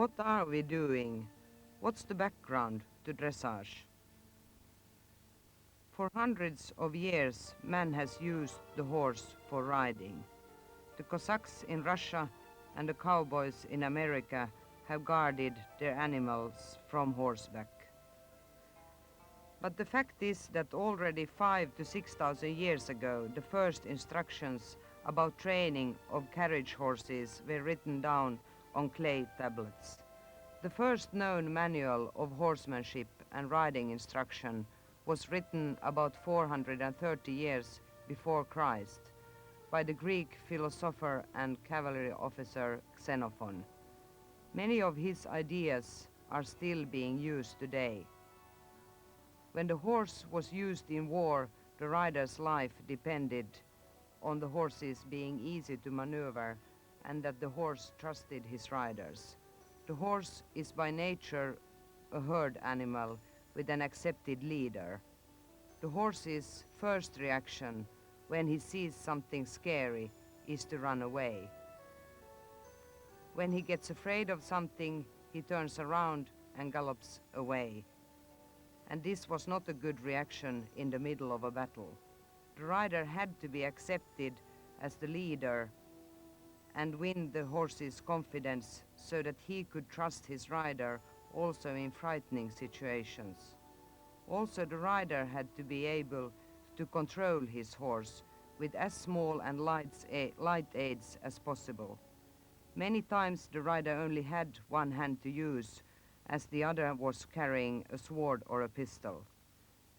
What are we doing? What's the background to dressage? For hundreds of years, man has used the horse for riding. The Cossacks in Russia and the cowboys in America have guarded their animals from horseback. But the fact is that already 5 to 6,000 years ago, the first instructions about training of carriage horses were written down on clay tablets. The first known manual of horsemanship and riding instruction was written about 430 years before Christ by the Greek philosopher and cavalry officer Xenophon. Many of his ideas are still being used today. When the horse was used in war, the rider's life depended on the horses being easy to maneuver and that the horse trusted his riders. The horse is by nature a herd animal with an accepted leader. The horse's first reaction when he sees something scary is to run away. When he gets afraid of something, he turns around and gallops away. And this was not a good reaction in the middle of a battle. The rider had to be accepted as the leader and win the horse's confidence so that he could trust his rider also in frightening situations. Also, the rider had to be able to control his horse with as small and light aids as possible. Many times the rider only had one hand to use, as the other was carrying a sword or a pistol.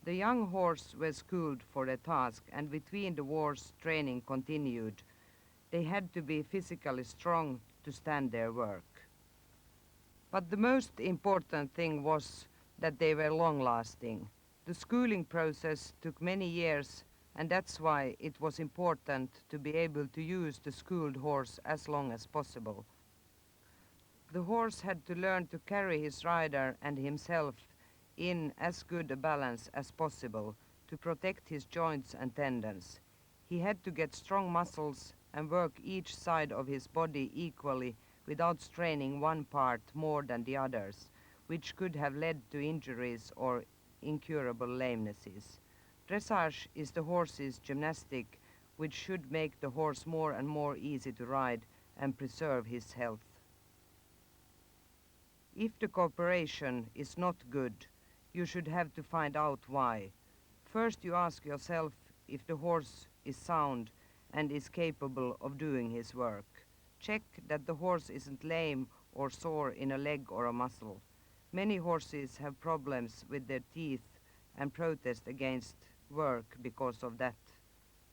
The young horse were schooled for their task, and between the wars training continued. They had to be physically strong to stand their work. But the most important thing was that they were long-lasting. The schooling process took many years, and that's why it was important to be able to use the schooled horse as long as possible. The horse had to learn to carry his rider and himself in as good a balance as possible to protect his joints and tendons. He had to get strong muscles and work each side of his body equally without straining one part more than the others, which could have led to injuries or incurable lamenesses. Dressage is the horse's gymnastic, which should make the horse more and more easy to ride and preserve his health. If the cooperation is not good, you should have to find out why. First you ask yourself if the horse is sound and is capable of doing his work. Check that the horse isn't lame or sore in a leg or a muscle. Many horses have problems with their teeth and protest against work because of that.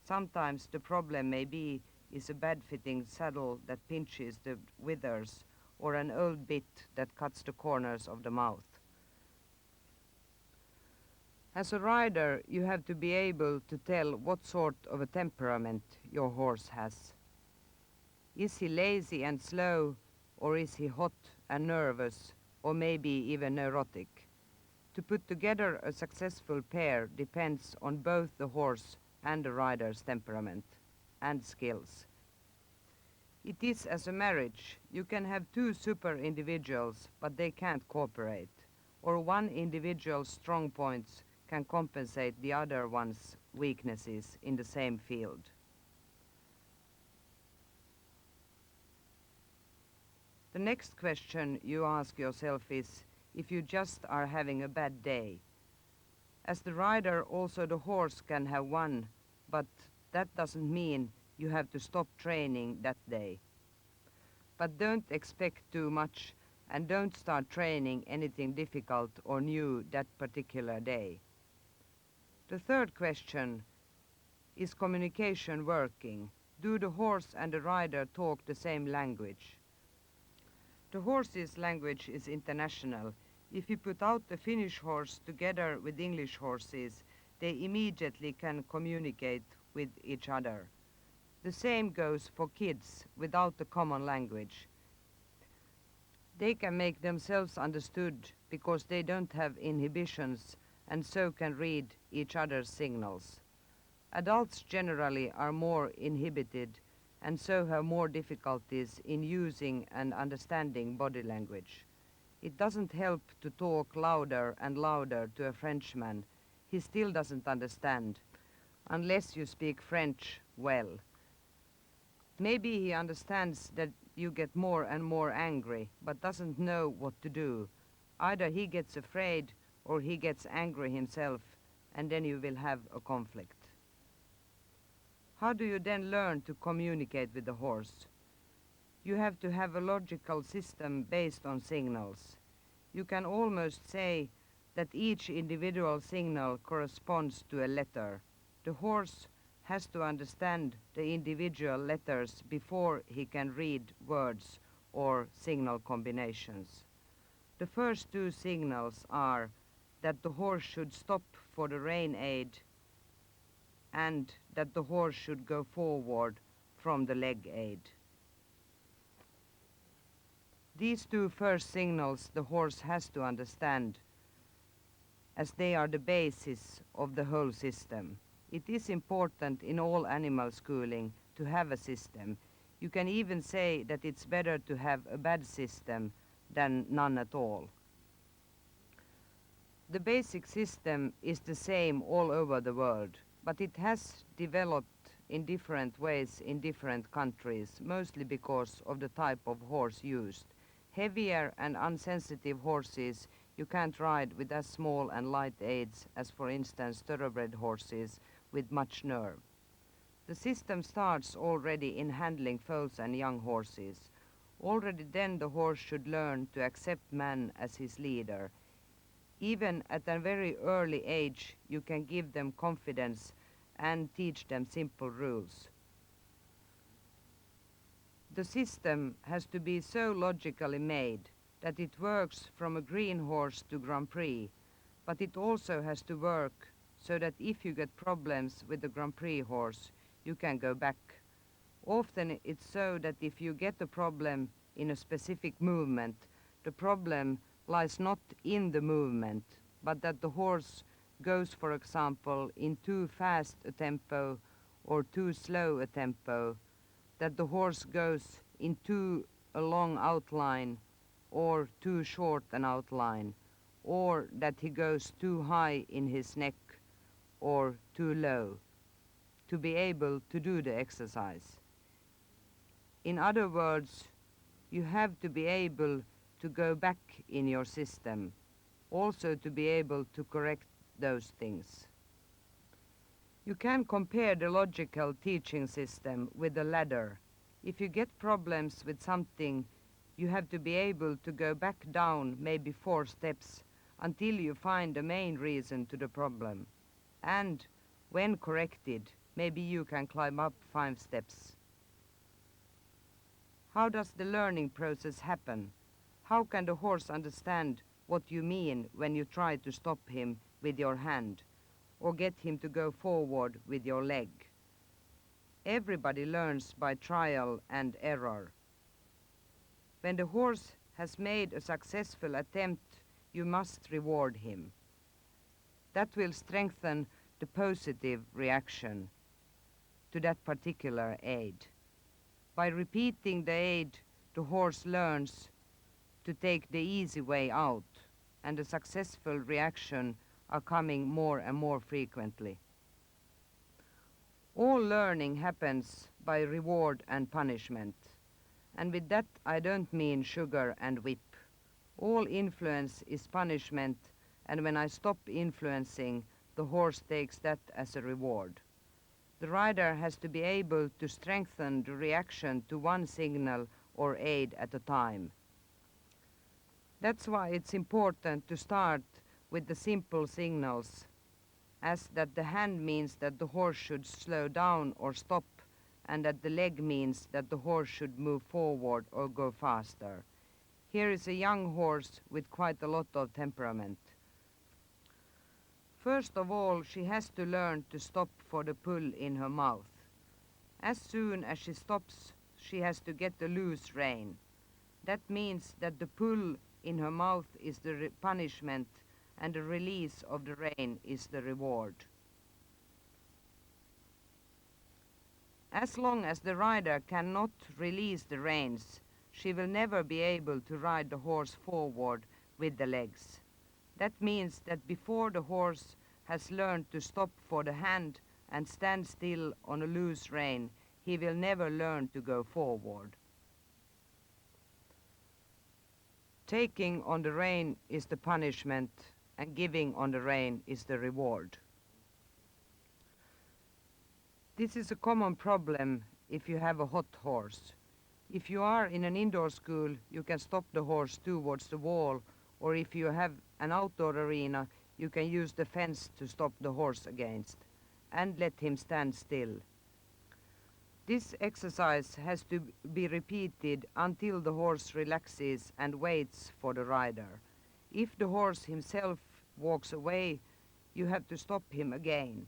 Sometimes the problem may be is a bad-fitting saddle that pinches the withers or an old bit that cuts the corners of the mouth. As a rider, you have to be able to tell what sort of a temperament your horse has. Is he lazy and slow, or is he hot and nervous, or maybe even neurotic? To put together a successful pair depends on both the horse and the rider's temperament and skills. It is as a marriage. You can have two super individuals, but they can't cooperate. Or one individual's strong points can compensate the other one's weaknesses in the same field. The next question you ask yourself is if you just are having a bad day. As the rider, also the horse can have one, but that doesn't mean you have to stop training that day. But don't expect too much and don't start training anything difficult or new that particular day. The third question is communication working? Do the horse and the rider talk the same language? The horse's language is international. If you put out the Finnish horse together with English horses, they immediately can communicate with each other. The same goes for kids without a common language. They can make themselves understood because they don't have inhibitions and so can read each other's signals. Adults generally are more inhibited and so have more difficulties in using and understanding body language. It doesn't help to talk louder and louder to a Frenchman. He still doesn't understand, unless you speak French well. Maybe he understands that you get more and more angry, but doesn't know what to do. Either he gets afraid or he gets angry himself, and then you will have a conflict. How do you then learn to communicate with the horse? You have to have a logical system based on signals. You can almost say that each individual signal corresponds to a letter. The horse has to understand the individual letters before he can read words or signal combinations. The first two signals are that the horse should stop for the rein aid and that the horse should go forward from the leg aid. These two first signals the horse has to understand, as they are the basis of the whole system. It is important in all animal schooling to have a system. You can even say that it's better to have a bad system than none at all. The basic system is the same all over the world, but it has developed in different ways in different countries, mostly because of the type of horse used. Heavier and unsensitive horses you can't ride with as small and light aids as, for instance, thoroughbred horses with much nerve. The system starts already in handling foals and young horses. Already then the horse should learn to accept man as his leader. Even at a very early age, you can give them confidence and teach them simple rules. The system has to be so logically made that it works from a green horse to Grand Prix, but it also has to work so that if you get problems with the Grand Prix horse, you can go back. Often it's so that if you get a problem in a specific movement, the problem lies not in the movement, but that the horse goes, for example, in too fast a tempo or too slow a tempo, that the horse goes in too a long outline or too short an outline, or that he goes too high in his neck or too low to be able to do the exercise. In other words, you have to be able to go back in your system, also to be able to correct those things. You can compare the logical teaching system with a ladder. If you get problems with something, you have to be able to go back down maybe 4 steps until you find the main reason to the problem. And when corrected, maybe you can climb up 5 steps. How does the learning process happen? How can the horse understand what you mean when you try to stop him with your hand or get him to go forward with your leg? Everybody learns by trial and error. When the horse has made a successful attempt, you must reward him. That will strengthen the positive reaction to that particular aid. By repeating the aid, the horse learns to take the easy way out, and the successful reaction are coming more and more frequently. All learning happens by reward and punishment, and with that I don't mean sugar and whip. All influence is punishment, and when I stop influencing, the horse takes that as a reward. The rider has to be able to strengthen the reaction to one signal or aid at a time. That's why it's important to start with the simple signals, as that the hand means that the horse should slow down or stop, and that the leg means that the horse should move forward or go faster. Here is a young horse with quite a lot of temperament. First of all, she has to learn to stop for the pull in her mouth. As soon as she stops, she has to get the loose rein. That means that the pull in her mouth is the punishment and the release of the rein is the reward. As long as the rider cannot release the reins, she will never be able to ride the horse forward with the legs. That means that before the horse has learned to stop for the hand and stand still on a loose rein, he will never learn to go forward. Taking on the rein is the punishment, and giving on the rein is the reward. This is a common problem if you have a hot horse. If you are in an indoor school, you can stop the horse towards the wall, or if you have an outdoor arena, you can use the fence to stop the horse against, and let him stand still. This exercise has to be repeated until the horse relaxes and waits for the rider. If the horse himself walks away, you have to stop him again.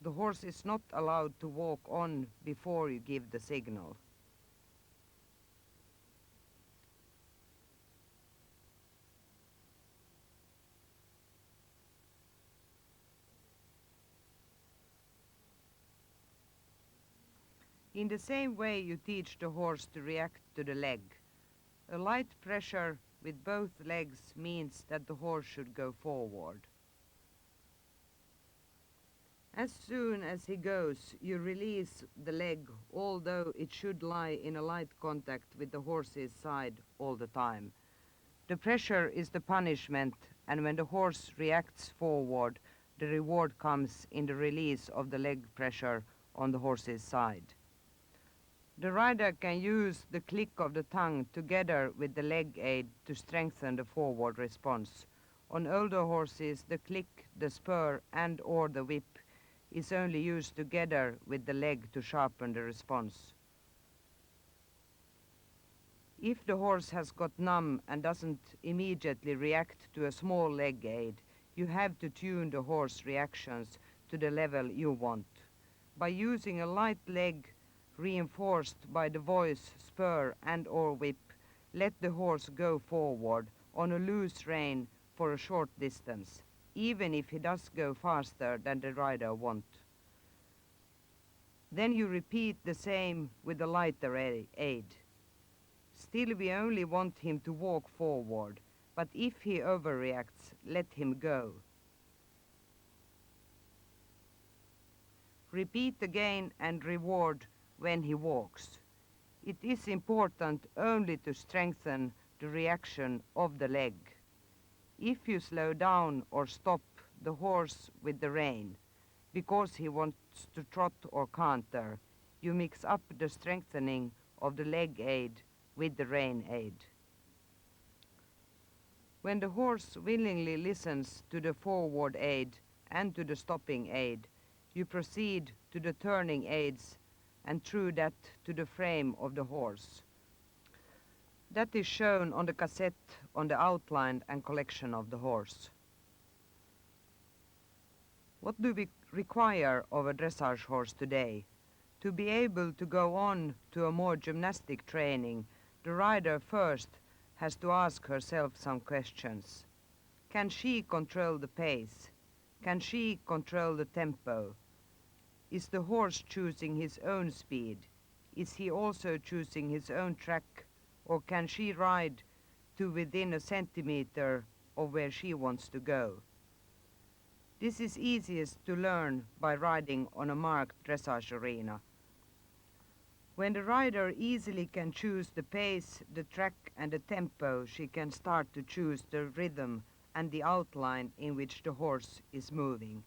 The horse is not allowed to walk on before you give the signal. In the same way you teach the horse to react to the leg. A light pressure with both legs means that the horse should go forward. As soon as he goes, you release the leg, although it should lie in a light contact with the horse's side all the time. The pressure is the punishment, and when the horse reacts forward, the reward comes in the release of the leg pressure on the horse's side. The rider can use the click of the tongue together with the leg aid to strengthen the forward response. On older horses, the click, the spur, and/or the whip is only used together with the leg to sharpen the response. If the horse has got numb and doesn't immediately react to a small leg aid, you have to tune the horse reactions to the level you want. By using a light leg reinforced by the voice, spur, and/or whip, let the horse go forward on a loose rein for a short distance, even if he does go faster than the rider wants. Then you repeat the same with a lighter aid. Still, we only want him to walk forward, but if he overreacts, let him go. Repeat again and reward when he walks. It is important only to strengthen the reaction of the leg. If you slow down or stop the horse with the rein because he wants to trot or canter, you mix up the strengthening of the leg aid with the rein aid. When the horse willingly listens to the forward aid and to the stopping aid, you proceed to the turning aids and through that to the frame of the horse. That is shown on the cassette on the outline and collection of the horse. What do we require of a dressage horse today? To be able to go on to a more gymnastic training, the rider first has to ask herself some questions. Can she control the pace? Can she control the tempo? Is the horse choosing his own speed? Is he also choosing his own track? Or can she ride to within a centimeter of where she wants to go? This is easiest to learn by riding on a marked dressage arena. When the rider easily can choose the pace, the track and the tempo, she can start to choose the rhythm and the outline in which the horse is moving.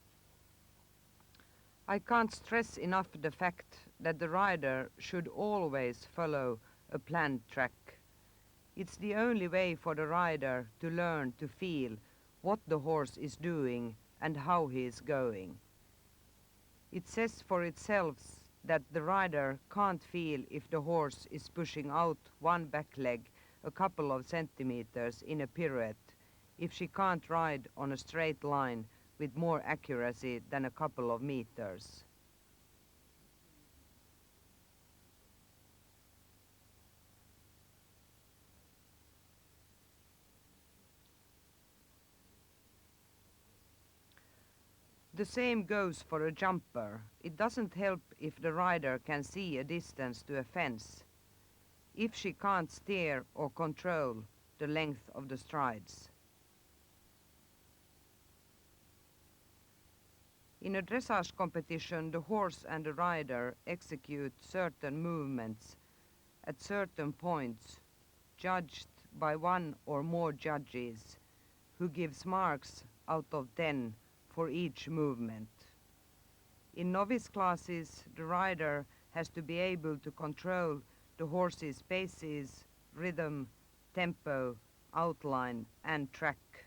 I can't stress enough the fact that the rider should always follow a planned track. It's the only way for the rider to learn to feel what the horse is doing and how he is going. It says for itself that the rider can't feel if the horse is pushing out one back leg a couple of centimeters in a pirouette, if she can't ride on a straight line with more accuracy than a couple of meters. The The same goes for a jumper. It doesn't help if the rider can see a distance to a fence, if she can't steer or control the length of the strides. In a dressage competition, the horse and the rider execute certain movements at certain points, judged by one or more judges, who gives marks out of 10 for each movement. In novice classes, the rider has to be able to control the horse's paces, rhythm, tempo, outline, and track.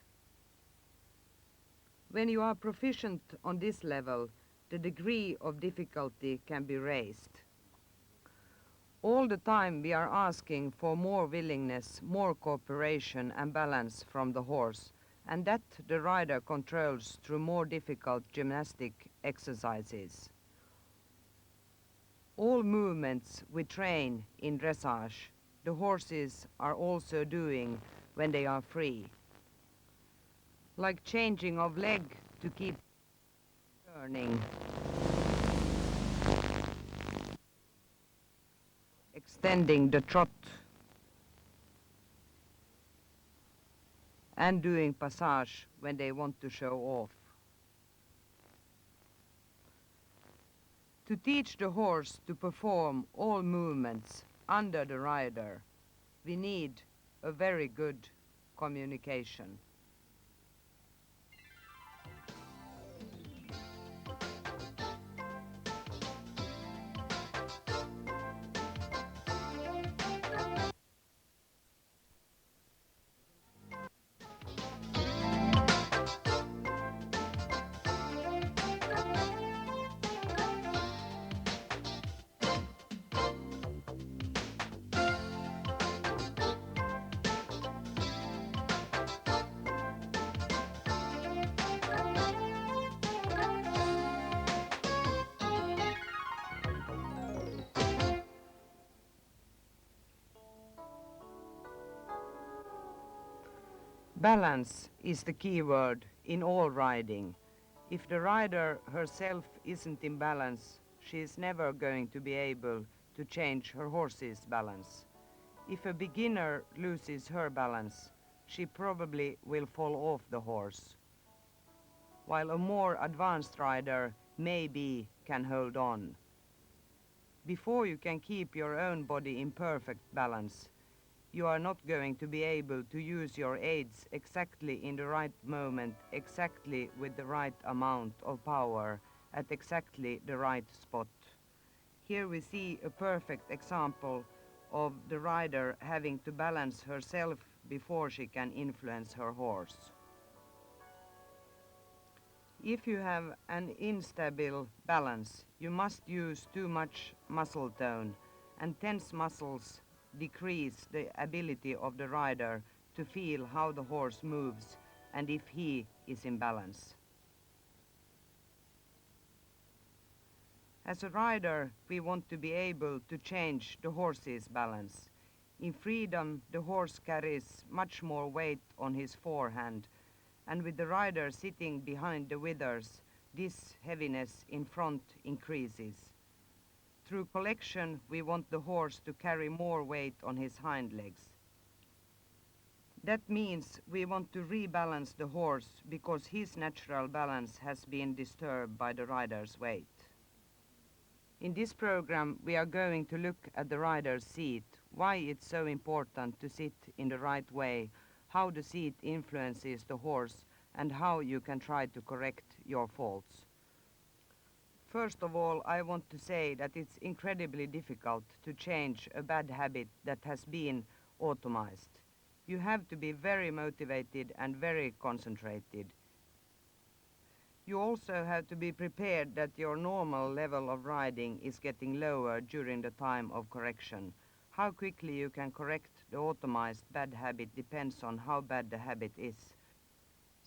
When you are proficient on this level, the degree of difficulty can be raised. All the time we are asking for more willingness, more cooperation and balance from the horse, and that the rider controls through more difficult gymnastic exercises. All movements we train in dressage, the horses are also doing when they are free. Like changing of leg to keep turning, extending the trot, and doing passage when they want to show off. To teach the horse to perform all movements under the rider, we need a very good communication. Balance is the key word in all riding. If the rider herself isn't in balance, she is never going to be able to change her horse's balance. If a beginner loses her balance, she probably will fall off the horse, while a more advanced rider maybe can hold on. Before you can keep your own body in perfect balance, you are not going to be able to use your aids exactly in the right moment, exactly with the right amount of power, at exactly the right spot. Here we see a perfect example of the rider having to balance herself before she can influence her horse. If you have an instable balance, you must use too much muscle tone, and tense muscles decrease the ability of the rider to feel how the horse moves and if he is in balance. As a rider, we want to be able to change the horse's balance. In freedom, the horse carries much more weight on his forehand, and with the rider sitting behind the withers, this heaviness in front increases. Through collection, we want the horse to carry more weight on his hind legs. That means we want to rebalance the horse because his natural balance has been disturbed by the rider's weight. In this program, we are going to look at the rider's seat, why it's so important to sit in the right way, how the seat influences the horse, and how you can try to correct your faults. First of all, I want to say that it's incredibly difficult to change a bad habit that has been automized. You have to be very motivated and very concentrated. You also have to be prepared that your normal level of riding is getting lower during the time of correction. How quickly you can correct the automized bad habit depends on how bad the habit is.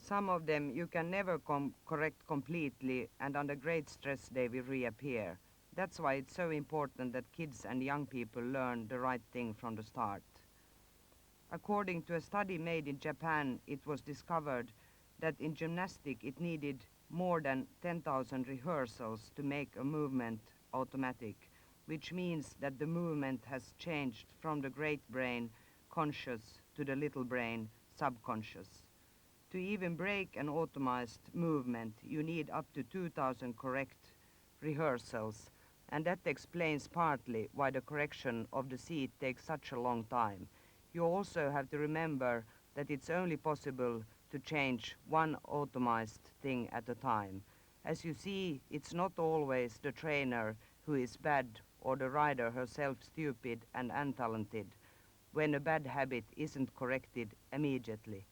Some of them you can never correct completely, and under great stress they will reappear. That's why it's so important that kids and young people learn the right thing from the start. According to a study made in Japan, it was discovered that in gymnastic it needed more than 10,000 rehearsals to make a movement automatic, which means that the movement has changed from the great brain conscious to the little brain subconscious. To even break an automized movement, you need up to 2,000 correct rehearsals, and that explains partly why the correction of the seat takes such a long time. You also have to remember that it's only possible to change one automized thing at a time. As you see, it's not always the trainer who is bad or the rider herself stupid and untalented when a bad habit isn't corrected immediately.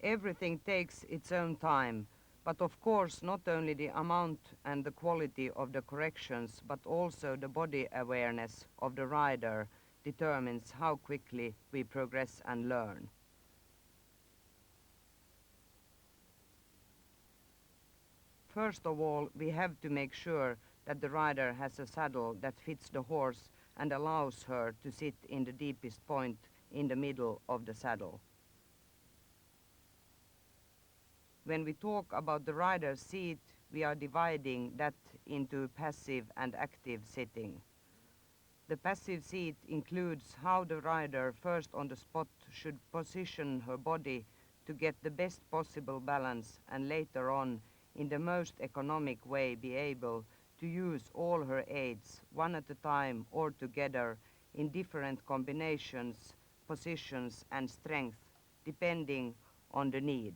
Everything takes its own time, but of course not only the amount and the quality of the corrections, but also the body awareness of the rider determines how quickly we progress and learn. First of all, we have to make sure that the rider has a saddle that fits the horse and allows her to sit in the deepest point in the middle of the saddle. When we talk about the rider's seat, we are dividing that into passive and active sitting. The passive seat includes how the rider first on the spot should position her body to get the best possible balance and later on, in the most economic way, be able to use all her aids, one at a time or together, in different combinations, positions and strength, depending on the need.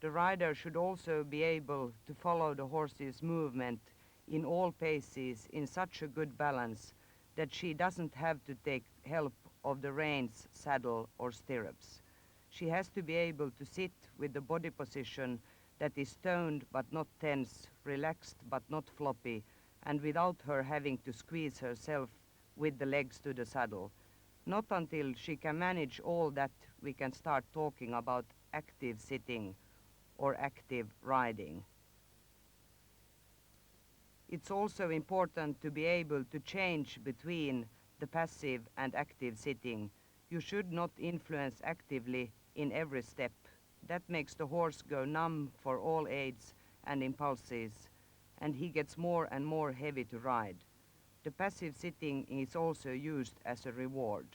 The rider should also be able to follow the horse's movement in all paces in such a good balance that she doesn't have to take help of the reins, saddle or stirrups. She has to be able to sit with the body position that is toned but not tense, relaxed but not floppy, and without her having to squeeze herself with the legs to the saddle. Not until she can manage all that we can start talking about active sitting or active riding. It's also important to be able to change between the passive and active sitting. You should not influence actively in every step. That makes the horse go numb for all aids and impulses, and he gets more and more heavy to ride. The passive sitting is also used as a reward.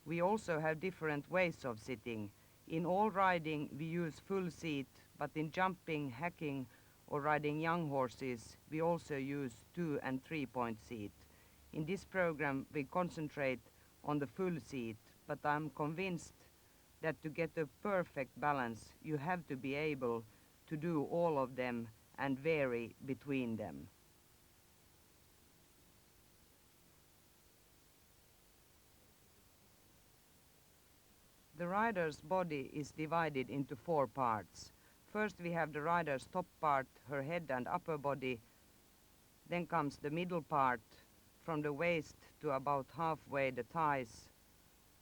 We also have different ways of sitting. In all riding, we use full seat, but in jumping, hacking, or riding young horses, we also use 2 and 3-point seat. In this program, we concentrate on the full seat, but I'm convinced that to get a perfect balance, you have to be able to do all of them and vary between them. The rider's body is divided into 4 parts. First we have the rider's top part, her head and upper body. Then comes the middle part, from the waist to about halfway the thighs.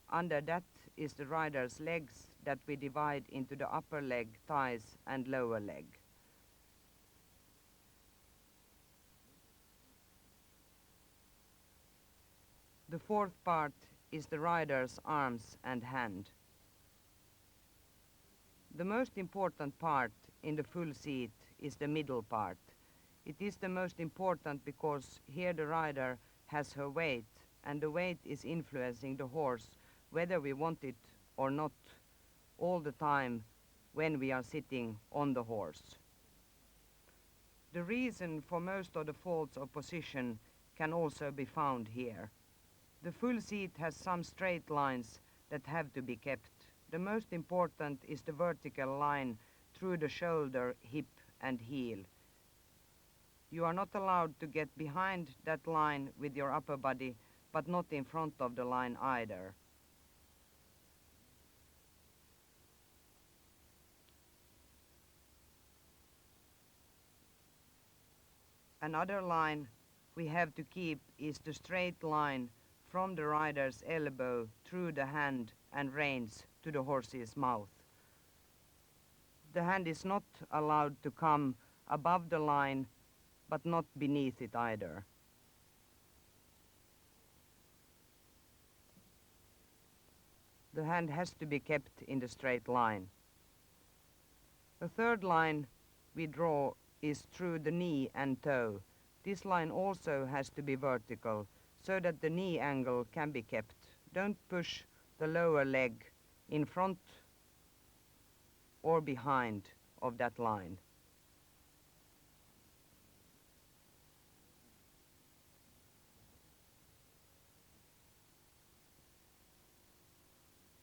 Under that is the rider's legs that we divide into the upper leg, thighs and lower leg. The fourth part is the rider's arms and hand. The most important part in the full seat is the middle part. It is the most important because here the rider has her weight, and the weight is influencing the horse whether we want it or not all the time when we are sitting on the horse. The reason for most of the faults of position can also be found here. The full seat has some straight lines that have to be kept. The most important is the vertical line through the shoulder, hip and heel. You are not allowed to get behind that line with your upper body, but not in front of the line either. Another line we have to keep is the straight line from the rider's elbow through the hand and reins to the horse's mouth. The hand is not allowed to come above the line, but not beneath it either. The hand has to be kept in the straight line. The third line we draw is through the knee and toe. This line also has to be vertical so that the knee angle can be kept. Don't push the lower leg in front or behind of that line.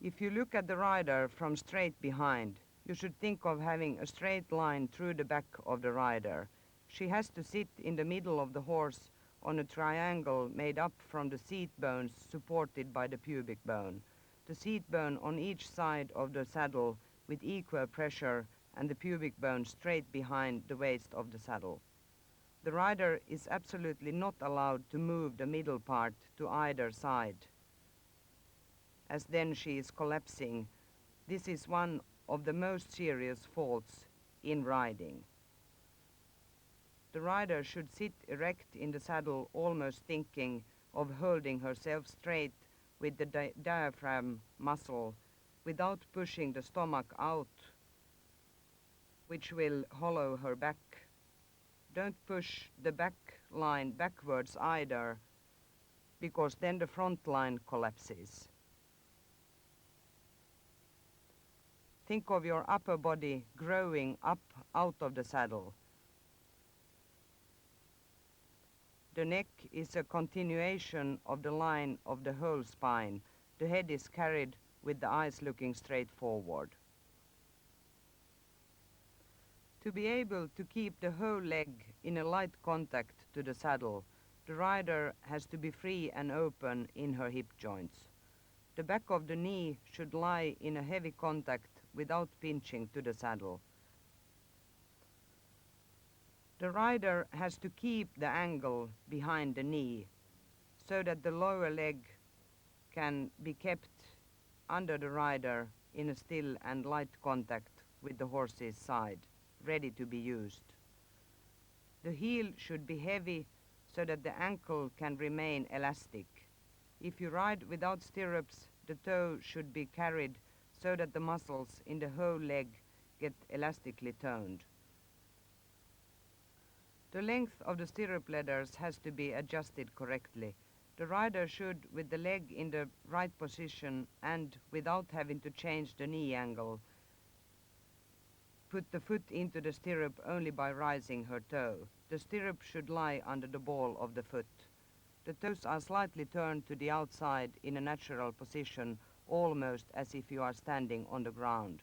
If you look at the rider from straight behind, you should think of having a straight line through the back of the rider. She has to sit in the middle of the horse on a triangle made up from the seat bones supported by the pubic bone. The seat bone on each side of the saddle with equal pressure and the pubic bone straight behind the waist of the saddle. The rider is absolutely not allowed to move the middle part to either side, as then she is collapsing. This is one of the most serious faults in riding. The rider should sit erect in the saddle, almost thinking of holding herself straight with the diaphragm muscle without pushing the stomach out, which will hollow her back. Don't push the back line backwards either, because then the front line collapses. Think of your upper body growing up out of the saddle. The neck is a continuation of the line of the whole spine. The head is carried with the eyes looking straight forward. To be able to keep the whole leg in a light contact to the saddle, the rider has to be free and open in her hip joints. The back of the knee should lie in a heavy contact without pinching to the saddle. The rider has to keep the angle behind the knee so that the lower leg can be kept under the rider in a still and light contact with the horse's side, ready to be used. The heel should be heavy so that the ankle can remain elastic. If you ride without stirrups, the toe should be carried so that the muscles in the whole leg get elastically toned. The length of the stirrup leathers has to be adjusted correctly. The rider should, with the leg in the right position and without having to change the knee angle, put the foot into the stirrup only by rising her toe. The stirrup should lie under the ball of the foot. The toes are slightly turned to the outside in a natural position, almost as if you are standing on the ground.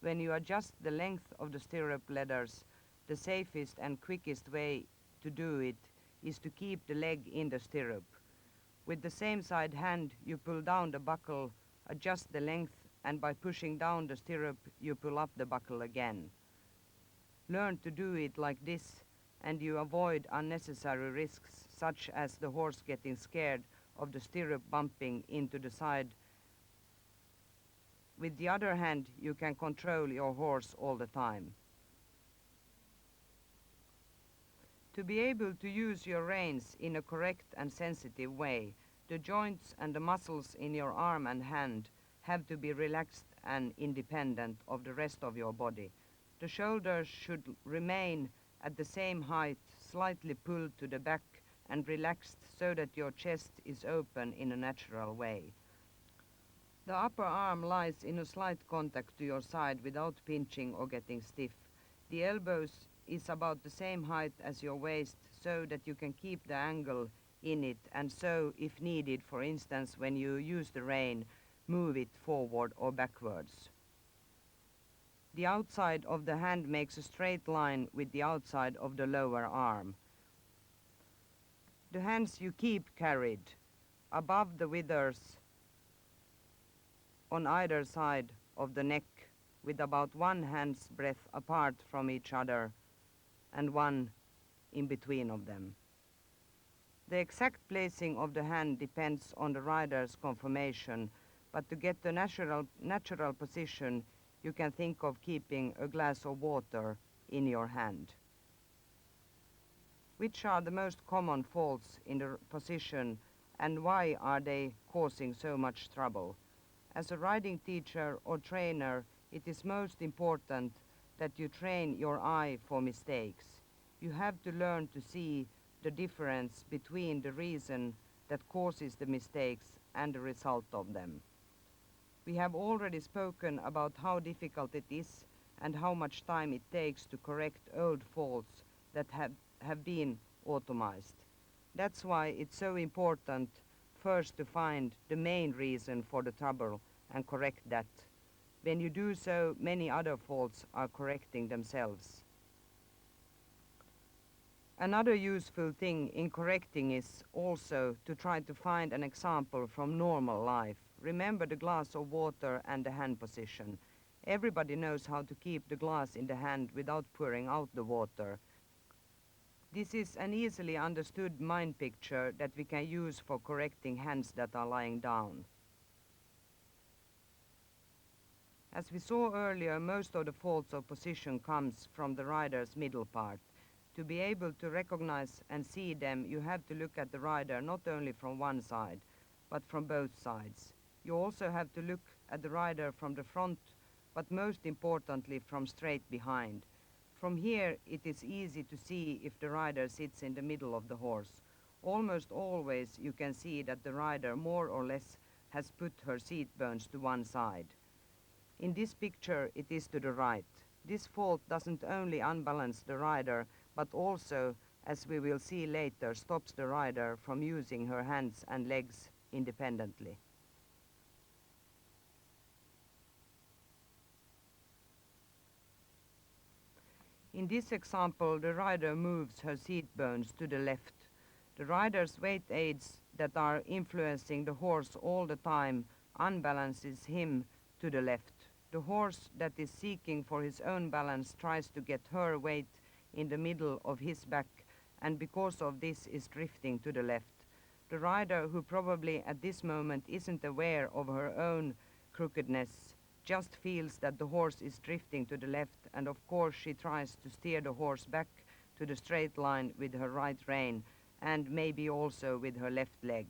When you adjust the length of the stirrup leathers, the safest and quickest way to do it is to keep the leg in the stirrup. With the same side hand, you pull down the buckle, adjust the length, and by pushing down the stirrup, you pull up the buckle again. Learn to do it like this, and you avoid unnecessary risks, such as the horse getting scared of the stirrup bumping into the side. With the other hand, you can control your horse all the time. To be able to use your reins in a correct and sensitive way, the joints and the muscles in your arm and hand have to be relaxed and independent of the rest of your body. The shoulders should remain at the same height, slightly pulled to the back and relaxed so that your chest is open in a natural way. The upper arm lies in a slight contact to your side without pinching or getting stiff. The elbows is about the same height as your waist so that you can keep the angle in it, and so, if needed, for instance, when you use the rein, move it forward or backwards. The outside of the hand makes a straight line with the outside of the lower arm. The hands you keep carried above the withers on either side of the neck, with about one hand's breadth apart from each other and one in between of them. The exact placing of the hand depends on the rider's conformation, but to get the natural position, you can think of keeping a glass of water in your hand. Which are the most common faults in the position, and why are they causing so much trouble? As a riding teacher or trainer, it is most important that you train your eye for mistakes. You have to learn to see the difference between the reason that causes the mistakes and the result of them. We have already spoken about how difficult it is and how much time it takes to correct old faults that have been automized. That's why it's so important first to find the main reason for the trouble and correct that. When you do so, many other faults are correcting themselves. Another useful thing in correcting is also to try to find an example from normal life. Remember the glass of water and the hand position. Everybody knows how to keep the glass in the hand without pouring out the water. This is an easily understood mind picture that we can use for correcting hands that are lying down. As we saw earlier, most of the faults of position comes from the rider's middle part. To be able to recognize and see them, you have to look at the rider not only from one side, but from both sides. You also have to look at the rider from the front, but most importantly from straight behind. From here, it is easy to see if the rider sits in the middle of the horse. Almost always you can see that the rider more or less has put her seat bones to one side. In this picture, it is to the right. This fault doesn't only unbalance the rider, but also, as we will see later, stops the rider from using her hands and legs independently. In this example, the rider moves her seat bones to the left. The rider's weight aids that are influencing the horse all the time unbalances him to the left. The horse that is seeking for his own balance tries to get her weight in the middle of his back, and because of this is drifting to the left. The rider, who probably at this moment isn't aware of her own crookedness, just feels that the horse is drifting to the left, and of course she tries to steer the horse back to the straight line with her right rein and maybe also with her left leg.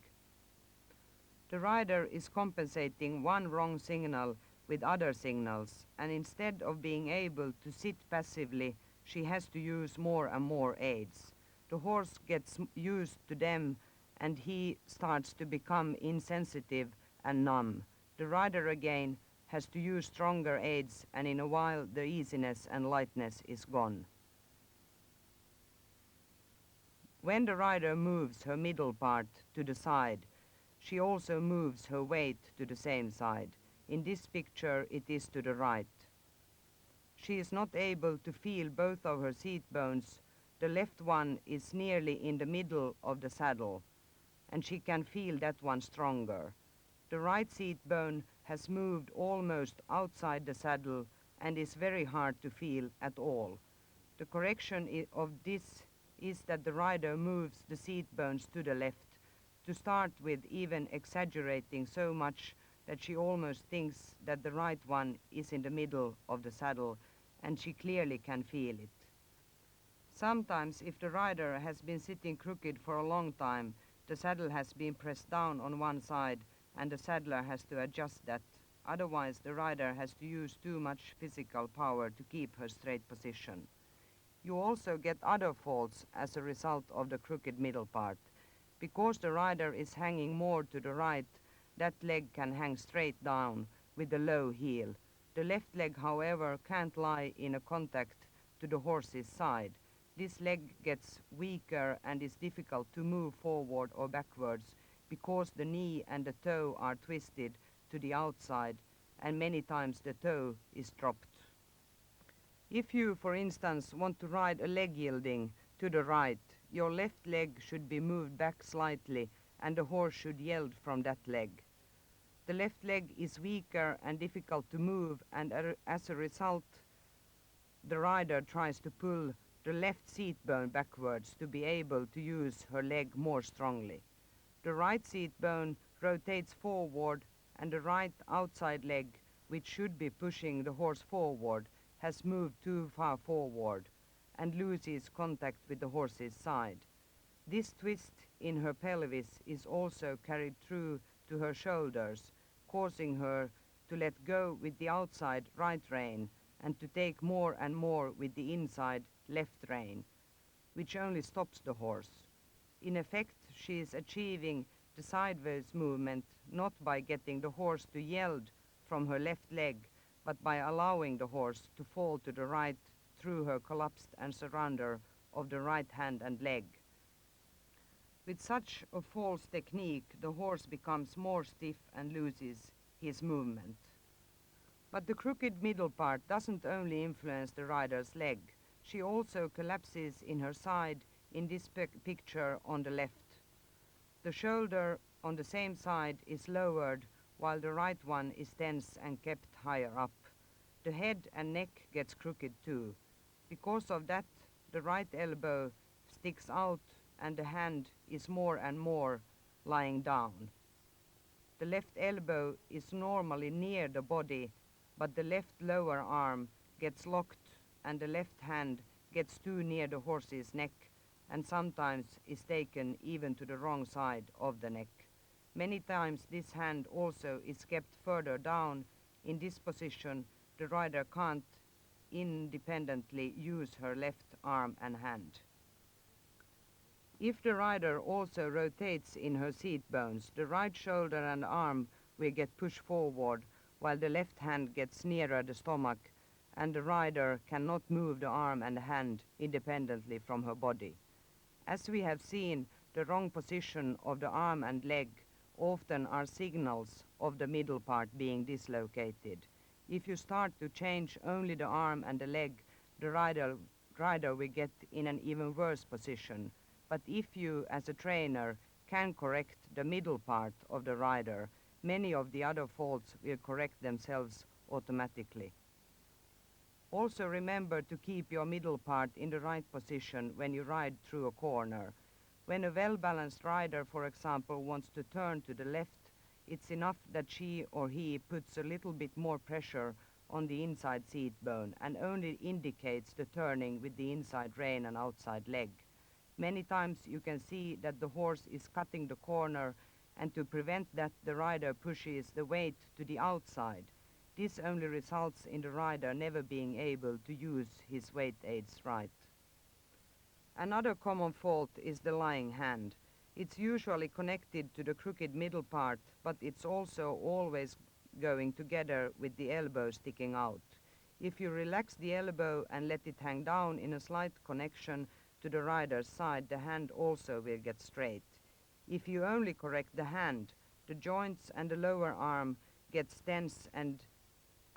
The rider is compensating one wrong signal with other signals, and instead of being able to sit passively, she has to use more and more aids. The horse gets used to them and he starts to become insensitive and numb. The rider again has to use stronger aids, and in a while the easiness and lightness is gone. When the rider moves her middle part to the side, she also moves her weight to the same side. In this picture, it is to the right. She is not able to feel both of her seat bones. The left one is nearly in the middle of the saddle, and she can feel that one stronger. The right seat bone has moved almost outside the saddle and is very hard to feel at all. The correction of this is that the rider moves the seat bones to the left, to start with even exaggerating so much that she almost thinks that the right one is in the middle of the saddle, and she clearly can feel it. Sometimes, if the rider has been sitting crooked for a long time, the saddle has been pressed down on one side and the saddler has to adjust that. Otherwise, the rider has to use too much physical power to keep her straight position. You also get other faults as a result of the crooked middle part. Because the rider is hanging more to the right, that leg can hang straight down with the low heel. The left leg, however, can't lie in a contact to the horse's side. This leg gets weaker and is difficult to move forward or backwards because the knee and the toe are twisted to the outside, and many times the toe is dropped. If you, for instance, want to ride a leg yielding to the right, your left leg should be moved back slightly and the horse should yield from that leg. The left leg is weaker and difficult to move, and as a result, the rider tries to pull the left seat bone backwards to be able to use her leg more strongly. The right seat bone rotates forward, and the right outside leg, which should be pushing the horse forward, has moved too far forward and loses contact with the horse's side. This twist in her pelvis is also carried through to her shoulders, causing her to let go with the outside right rein and to take more and more with the inside left rein, which only stops the horse. In effect, she is achieving the sideways movement not by getting the horse to yield from her left leg, but by allowing the horse to fall to the right through her collapsed and surrender of the right hand and leg. With such a false technique, the horse becomes more stiff and loses his movement. But the crooked middle part doesn't only influence the rider's leg, she also collapses in her side in this picture on the left. The shoulder on the same side is lowered while the right one is tense and kept higher up. The head and neck gets crooked too. Because of that, the right elbow sticks out and the hand is more and more lying down. The left elbow is normally near the body, but the left lower arm gets locked and the left hand gets too near the horse's neck and sometimes is taken even to the wrong side of the neck. Many times this hand also is kept further down. In this position, the rider can't independently use her left arm and hand. If the rider also rotates in her seat bones, the right shoulder and arm will get pushed forward while the left hand gets nearer the stomach and the rider cannot move the arm and hand independently from her body. As we have seen, the wrong position of the arm and leg often are signals of the middle part being dislocated. If you start to change only the arm and the leg, the rider will get in an even worse position. But if you, as a trainer, can correct the middle part of the rider, many of the other faults will correct themselves automatically. Also remember to keep your middle part in the right position when you ride through a corner. When a well-balanced rider, for example, wants to turn to the left, it's enough that she or he puts a little bit more pressure on the inside seat bone and only indicates the turning with the inside rein and outside leg. Many times you can see that the horse is cutting the corner, and to prevent that, the rider pushes the weight to the outside. This only results in the rider never being able to use his weight aids right. Another common fault is the lying hand. It's usually connected to the crooked middle part, but it's also always going together with the elbow sticking out. If you relax the elbow and let it hang down in a slight connection to the rider's side, the hand also will get straight. If you only correct the hand, the joints and the lower arm gets tense and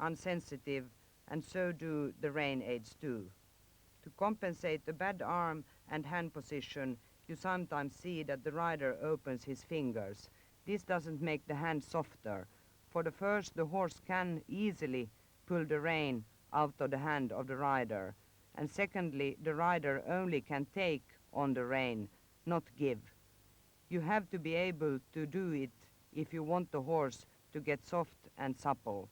unsensitive, and so do the rein aids too. To compensate the bad arm and hand position, you sometimes see that the rider opens his fingers. This doesn't make the hand softer. For the first, the horse can easily pull the rein out of the hand of the rider, and secondly, the rider only can take on the rein, not give. You have to be able to do it if you want the horse to get soft and supple.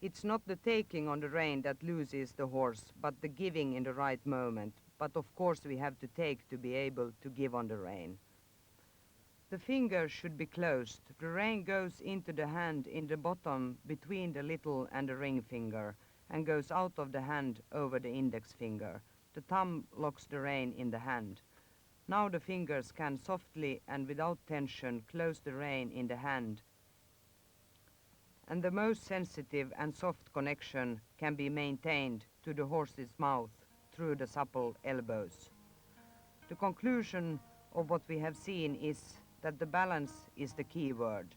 It's not the taking on the rein that loses the horse, but the giving in the right moment. But of course we have to take to be able to give on the rein. The fingers should be closed. The rein goes into the hand in the bottom between the little and the ring finger and goes out of the hand over the index finger. The thumb locks the rein in the hand. Now the fingers can softly and without tension close the rein in the hand, and the most sensitive and soft connection can be maintained to the horse's mouth through the supple elbows. The conclusion of what we have seen is that the balance is the key word.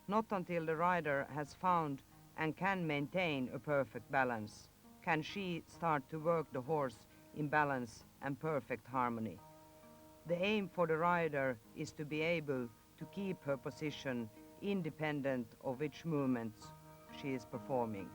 Not until the rider has found and can maintain a perfect balance can she start to work the horse in balance and perfect harmony. The aim for the rider is to be able to keep her position independent of which movements she is performing.